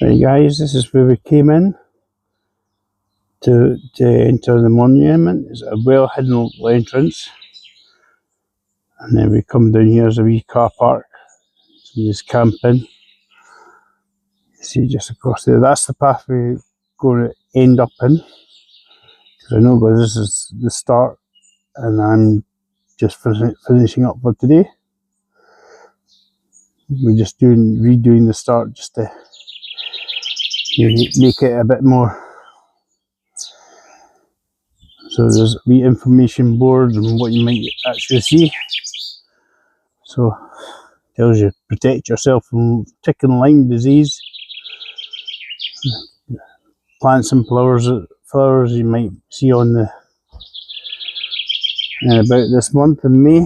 Right guys, this is where we came in to enter the monument. It's a well hidden entrance, and then we come down here as a wee car park. So we just camp in. You see just across there, that's the path we're going to end up in, because I know this is the start and I'm just finishing up for today. We're just redoing the start just to make it a bit more. So there's a wee information board and what you might actually see. So tells you protect yourself from tick and Lyme disease. Plants and flowers you might see on the about this month in May.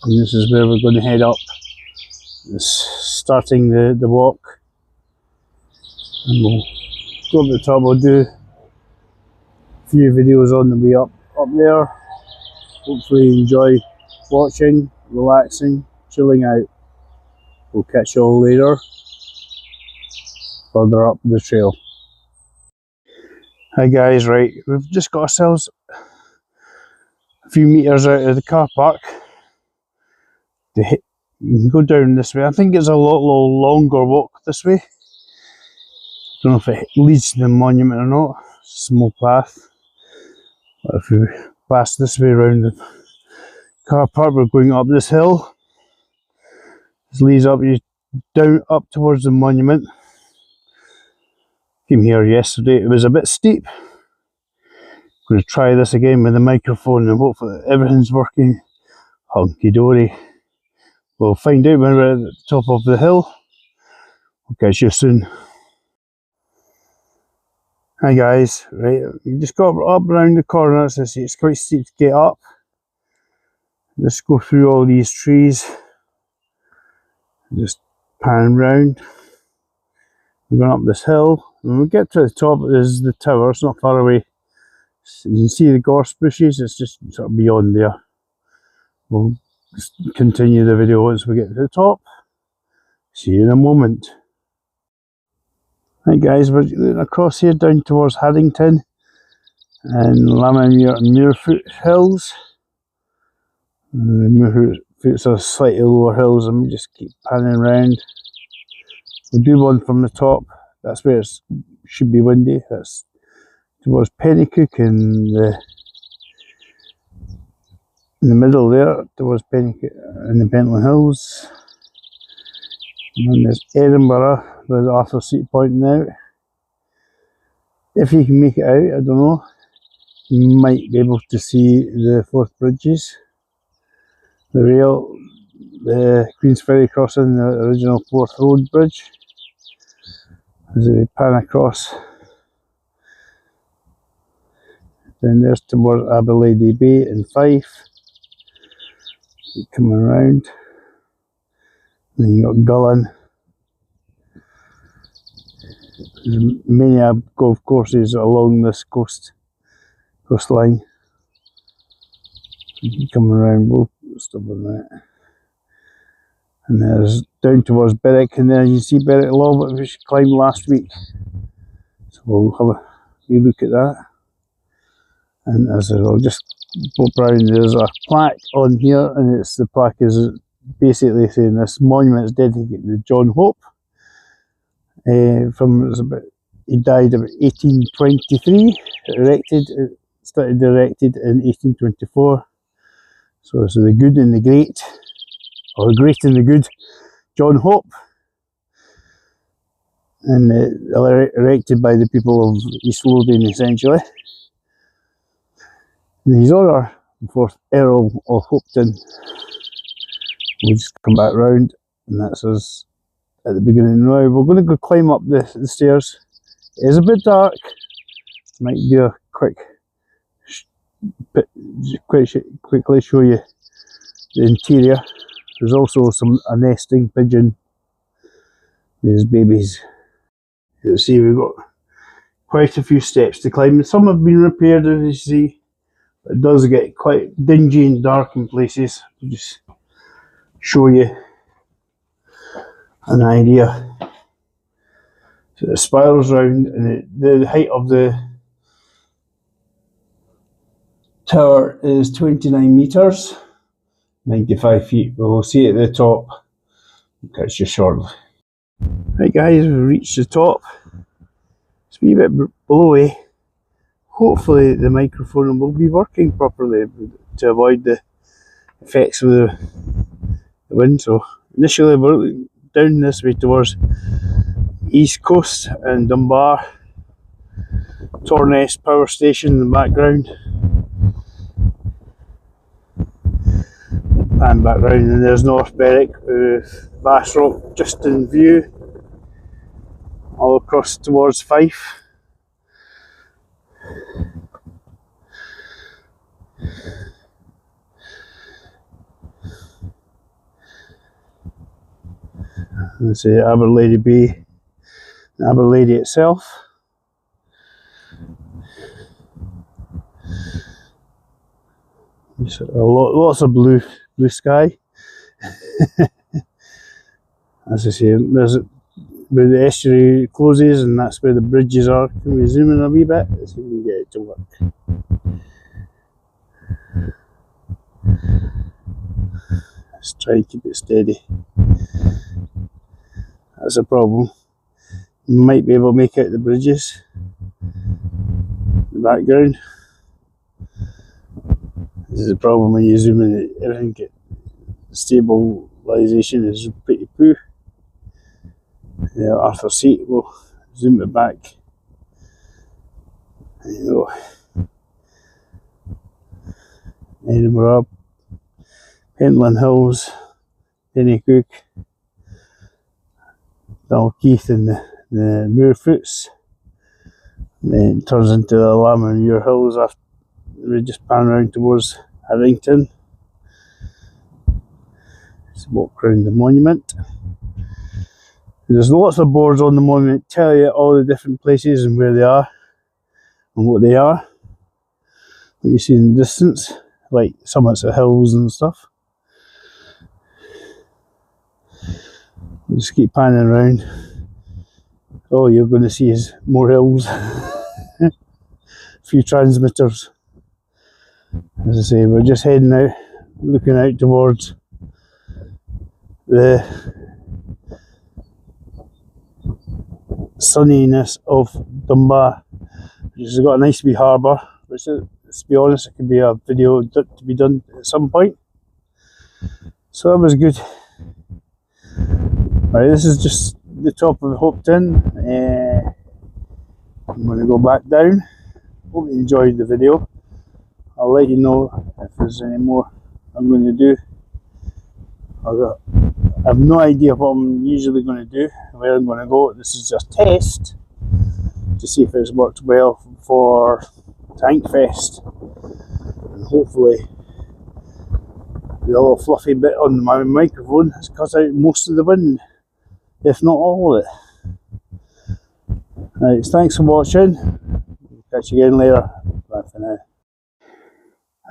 And this is where we're going to head up. Starting the walk, and we'll go up the top. We'll do a few videos on the way up there. Hopefully you enjoy watching, relaxing, chilling out. We'll catch you all later further up the trail. Hi guys, right, we've just got ourselves a few metres out of the car park. You can go down this way. I think it's a lot longer walk this way. Don't know if it leads to the monument or not. It's a small path. But if we pass this way around the car park, we're going up this hill. This leads up up towards the monument. Came here yesterday. It was a bit steep. I'm going to try this again with the microphone and hopefully everything's working hunky dory. We'll find out when we're at the top of the hill. We'll catch you soon. Hi guys, right, we just got up around the corner. As I say, it's quite steep to get up. Just go through all these trees. Just pan round. We're going up this hill. When we get to the top, is the tower. It's not far away. So you can see the gorse bushes. It's just sort of beyond there. We'll just continue the video once we get to the top. See you in a moment. Right guys, we're going across here down towards Haddington and Lammermuir and Muirfoot Hills. The Muirfoots are slightly lower hills, and we just keep panning around. We'll do one from the top. That's where it should be windy. That's towards Pennycook and in the middle there, towards Pennycook and the Pentland Hills. And then there's Edinburgh, with Arthur Seat pointing out. If you can make it out, I don't know. You might be able to see the Forth Bridges, the rail, the Queen's Ferry crossing, the original Forth Road Bridge. As we pan across. Then there's towards Aberlady Bay in Fife. Keep coming around. Then you got Gullen. There's many golf courses along this coastline. You can come around, we'll stop on that. And there's down towards Berwick, and there you see Berwick Law, which we climbed last week. So we'll have a wee look at that. And as I'll just pop around, there's a plaque on here, and the plaque is basically saying this monument is dedicated to John Hope. He died about 1823, started erected in 1824. So it's the good and the great, or the great and the good, John Hope. And erected by the people of East Lothian essentially. And his honour, the 4th Earl of Hopetoun. We'll just come back round, and that's us at the beginning. Now we're going to go climb up the stairs. It is a bit dark. Might do a quickly show you the interior. There's also a nesting pigeon. There's babies. You'll see we've got quite a few steps to climb. Some have been repaired, as you see. But it does get quite dingy and dark in places. I'll just show you an idea. So it spirals round, and the height of the tower is 29 metres, 95 feet. We'll see it at the top. I'll catch you shortly. Right guys, we've reached the top. It's a wee bit below. Hopefully the microphone will be working properly to avoid the effects of the wind. So initially we're looking down this way towards East Coast and Dunbar. Torness power station in the background. And back round, and there's North Berwick with Bass Rock just in view, all across towards Fife. There's the Aberlady Bay, Aberlady itself. There's lots of blue sky. As I say, there's where the estuary closes, and that's where the bridges are. Can we zoom in a wee bit? Let's see if we can get it to work. Let's try and keep it steady. That's a problem. You might be able to make out the bridges in the background. This is the problem when you zoom in, everything stabilisation is pretty poor. The Arthur seat, will zoom it back. There you go. Edinburgh, Pentland Hills, Pennycook, Dalkeith and the Moorfoots. Then it turns into the Lammermuir Hills after we just pan around towards Harrington. Let's walk around the monument. There's lots of boards on the monument tell you all the different places and where they are and what they are. What you see in the distance, like summits of hills and stuff. We'll just keep panning around. All you're going to see is more hills. A few transmitters. As I say, we're just heading out, looking out towards the sunniness of Dunbar, which has got a nice wee harbour, which is, let's be honest, it could be a video to be done at some point. So that was good. Right, this is just the top of Hopetoun. I'm going to go back down. Hope you enjoyed the video. I'll let you know if there's any more I'm going to do. I have no idea what I'm usually going to do, where I'm going to go. This is just a test to see if it's worked well for Tankfest. And hopefully the little fluffy bit on my microphone has cut out most of the wind, if not all of it. Right, thanks for watching. Catch you again later. Bye for now.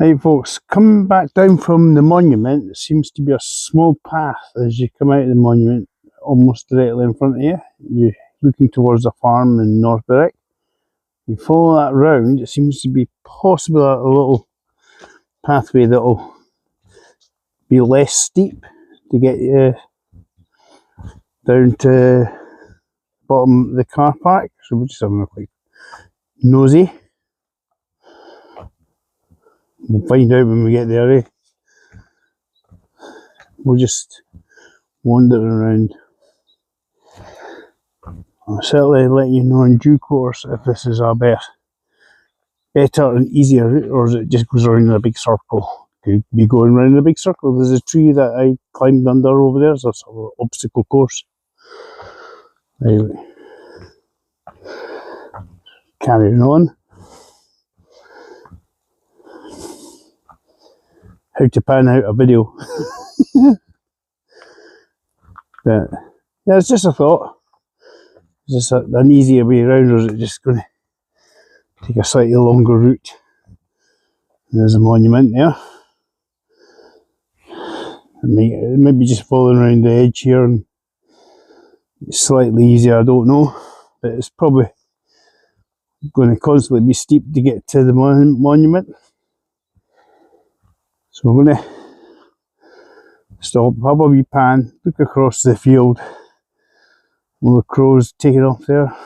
Right folks, coming back down from the monument, there seems to be a small path as you come out of the monument, almost directly in front of you. You're looking towards a farm in North Berwick. You follow that round, it seems to be possibly a little pathway that will be less steep to get you down to the bottom of the car park. So we're just having a quick nosy. We'll find out when we get there, eh? We'll just wander around. I'll certainly let you know in due course if this is a better and easier route, or is it just goes around in a big circle. Could be going around in a big circle. There's a tree that I climbed under over there, so it's an obstacle course. Anyway, carrying on. How to pan out a video. But yeah, it's just a thought. Is this an easier way around, or is it just going to take a slightly longer route? There's a monument there. Maybe just following around the edge here and It's slightly easier, I don't know, but it's probably going to constantly be steep to get to the monument. So we're going to stop, have a wee pan, look across the field. All the crows taking off there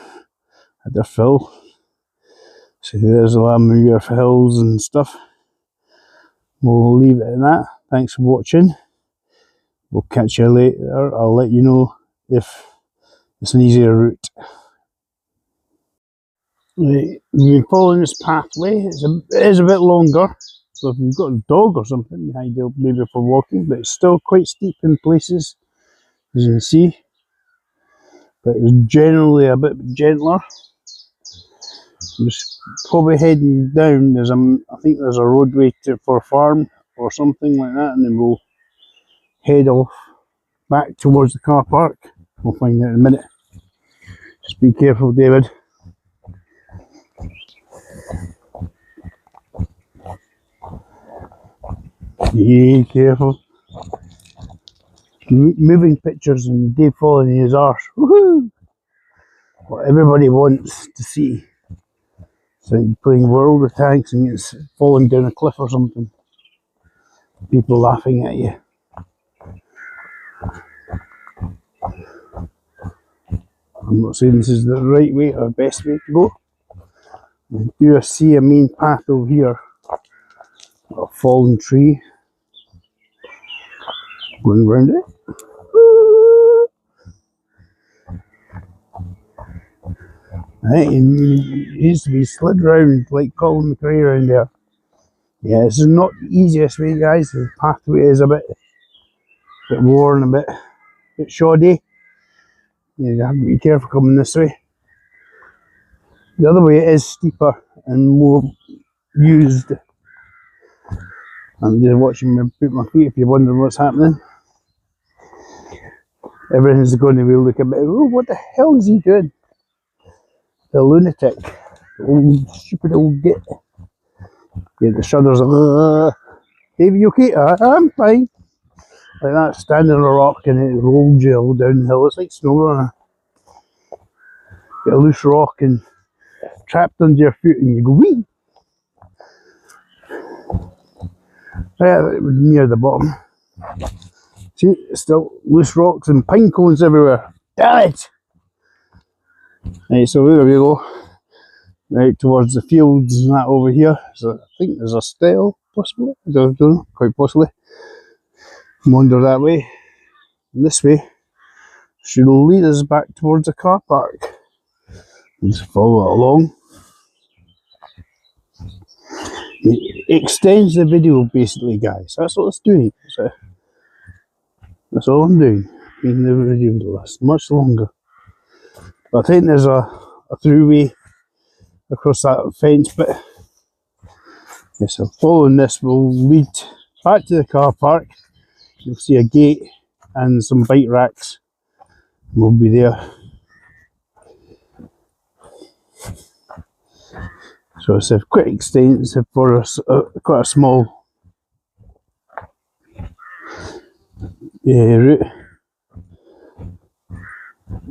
at their fill. So there's the Lammermuir hills and stuff. We'll leave it at that. Thanks for watching. We'll catch you later. I'll let you know if it's an easier route. We've been following this pathway. It is a bit longer. So if you've got a dog or something, ideal maybe for walking, but it's still quite steep in places, as you can see. But it's generally a bit gentler. I'm just probably heading down. I think there's a roadway for a farm or something like that, and then we'll head off back towards the car park. We'll find out in a minute. Just be careful, David. Be careful. Moving pictures and Dave falling in his arse. Woohoo! What everybody wants to see. It's like playing World of Tanks and it's falling down a cliff or something. People laughing at you. I'm not saying this is the right way or best way to go. I do see a main path over here. A fallen tree. Going round it. Right, and it used to be slid round like Colin McRae around there. Yeah, this is not the easiest way, guys. The pathway is a bit worn, a bit shoddy. You have to be careful coming this way. The other way is steeper and more used. I'm just watching me put my feet if you're wondering what's happening. Everything's going to be looking a bit, oh, what the hell is he doing? The lunatic. The old, stupid old git. Yeah, the shudders. Baby, you okay? I'm fine. Like that, standing on a rock and it rolled you all down the hill. It's like snowrunner. Get a loose rock and trapped under your foot and you go wee. Right near the bottom. See, still loose rocks and pine cones everywhere. Damn it! Right, so there we go. Right towards the fields and that over here. So I think there's a stile, possibly. I don't know, quite possibly. Wander that way. And this way should lead us back towards the car park. Just follow it along. It extends the video basically, guys. That's what it's doing. So that's all I'm doing. Making the video last much longer. But I think there's a throughway across that fence bit. Yeah, so following this will lead back to the car park. You'll see a gate and some bike racks. We'll be there. So it's quite extensive for quite a small route.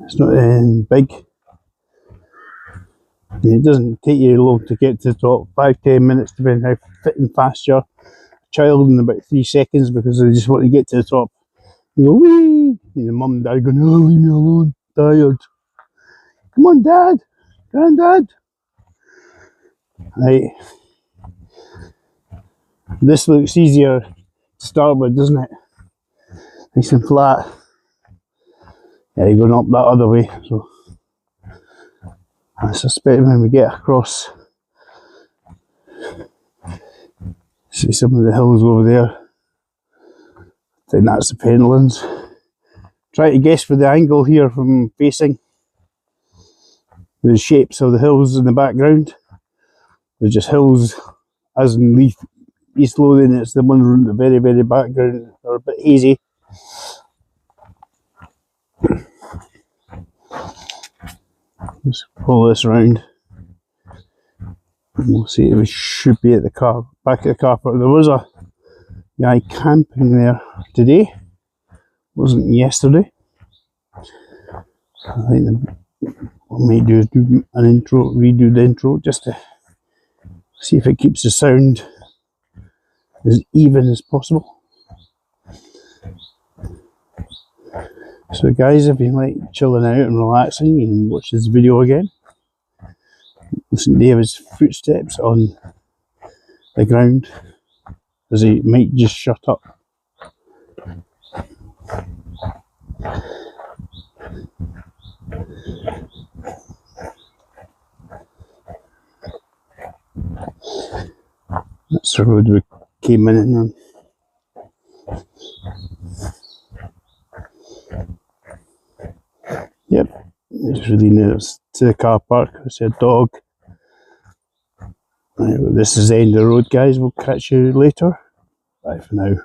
It's not big. It doesn't take you long to get to the top. 5-10 minutes depending how fit and fast you're. A child in about 3 seconds because they just want to get to the top. You go wee! And the mum and dad going, oh, leave me alone, tired. Come on, Dad, Granddad. Right. This looks easier to start with, doesn't it? Nice and flat. Yeah, you're going up that other way. So I suspect when we get across, see some of the hills over there. I think that's the Penlands. Try to guess for the angle here from facing the shapes of the hills in the background. There's just hills, as in East Lothian, it's the ones in the very, very background. They're a bit hazy. Let's pull this around. We'll see if we should be at the back of the car park. There was a guy camping there today. Wasn't yesterday. I think what I might do is do an intro, redo the intro, just to see if it keeps the sound as even as possible. So guys, if you like chilling out and relaxing, you can watch this video again. Listen to David's footsteps on the ground as he might just shut up. That's the road we came in on. Yep, it's really near to the car park. I see a dog. Right, well, this is the end of the road, guys. We'll catch you later. Bye for now.